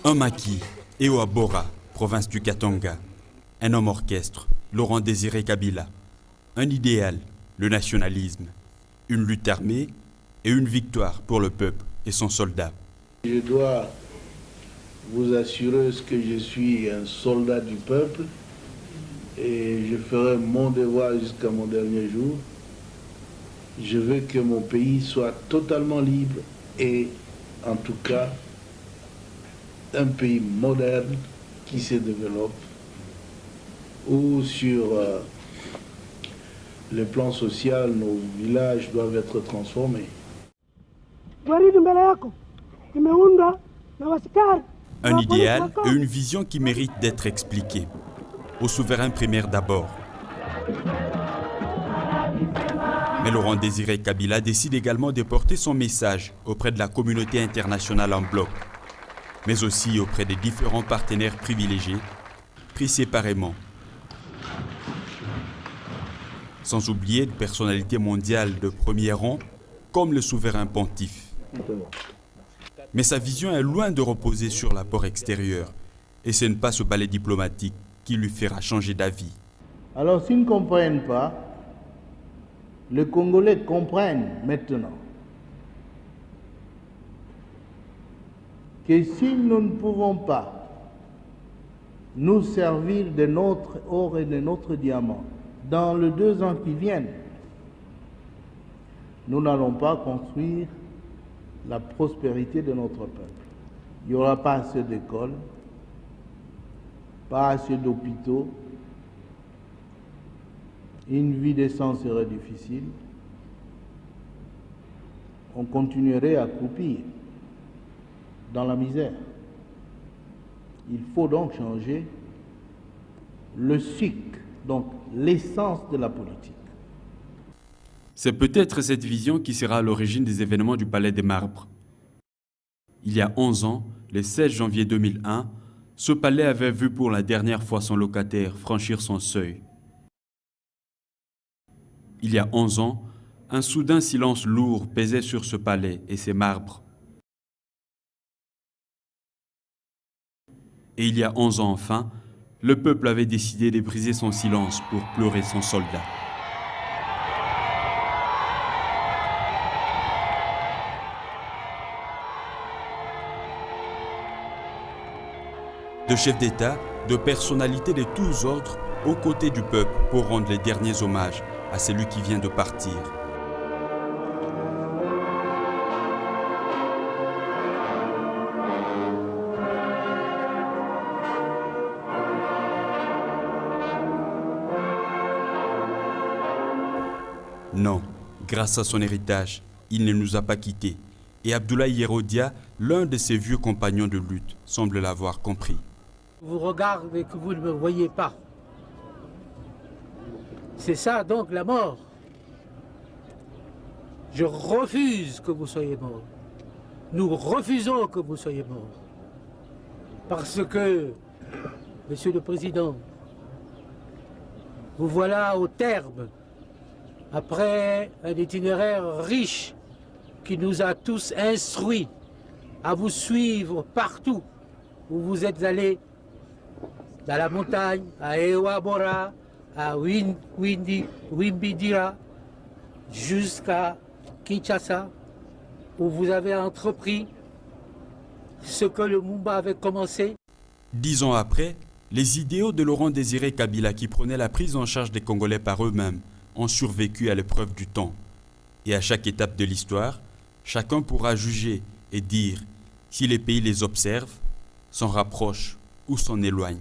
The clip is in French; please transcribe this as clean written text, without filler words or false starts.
Un maquis, Ewa Bora, province du Katanga. Un homme orchestre, Laurent Désiré Kabila. Un idéal, le nationalisme. Une lutte armée et une victoire pour le peuple et son soldat. Je dois vous assurer que je suis un soldat du peuple et je ferai mon devoir jusqu'à mon dernier jour. Je veux que mon pays soit totalement libre et en tout cas un pays moderne qui se développe, où sur le plan social, nos villages doivent être transformés. Un idéal et une vision qui méritent d'être expliqués. Au souverain primaire d'abord. Mais Laurent Désiré Kabila décide également de porter son message auprès de la communauté internationale en bloc, mais aussi auprès des différents partenaires privilégiés, pris séparément. Sans oublier de personnalités mondiales de premier rang, comme le souverain pontife. Mais sa vision est loin de reposer sur l'apport extérieur, et ce n'est pas ce balai diplomatique qui lui fera changer d'avis. Alors s'ils ne comprennent pas, les Congolais comprennent maintenant que si nous ne pouvons pas nous servir de notre or et de notre diamant dans les 2 ans qui viennent, nous n'allons pas construire la prospérité de notre peuple. Il n'y aura pas assez d'écoles, pas assez d'hôpitaux, une vie décente serait difficile, on continuerait à croupir dans la misère. Il faut donc changer le cycle, donc l'essence de la politique. C'est peut-être cette vision qui sera à l'origine des événements du Palais des Marbres. Il y a 11 ans, le 16 janvier 2001, ce palais avait vu pour la dernière fois son locataire franchir son seuil. Il y a 11 ans, un soudain silence lourd pesait sur ce palais et ses marbres. Et il y a 11 ans enfin, le peuple avait décidé de briser son silence pour pleurer son soldat. De chefs d'État, de personnalités de tous ordres, aux côtés du peuple pour rendre les derniers hommages à celui qui vient de partir. Non, grâce à son héritage, il ne nous a pas quittés. Et Abdoulaye Yerodia, l'un de ses vieux compagnons de lutte, semble l'avoir compris. Vous regardez et que vous ne me voyez pas. C'est ça donc la mort. Je refuse que vous soyez mort. Nous refusons que vous soyez mort. Parce que, Monsieur le Président, vous voilà au terme, après un itinéraire riche qui nous a tous instruits à vous suivre partout où vous êtes allés, dans la montagne, à Ewa Bora, à Wimbidira, jusqu'à Kinshasa, où vous avez entrepris ce que le Mumba avait commencé. 10 ans après, les idéaux de Laurent Désiré Kabila qui prenaient la prise en charge des Congolais par eux-mêmes ont survécu à l'épreuve du temps. Et à chaque étape de l'histoire, chacun pourra juger et dire si les pays les observent, s'en rapprochent ou s'en éloignent.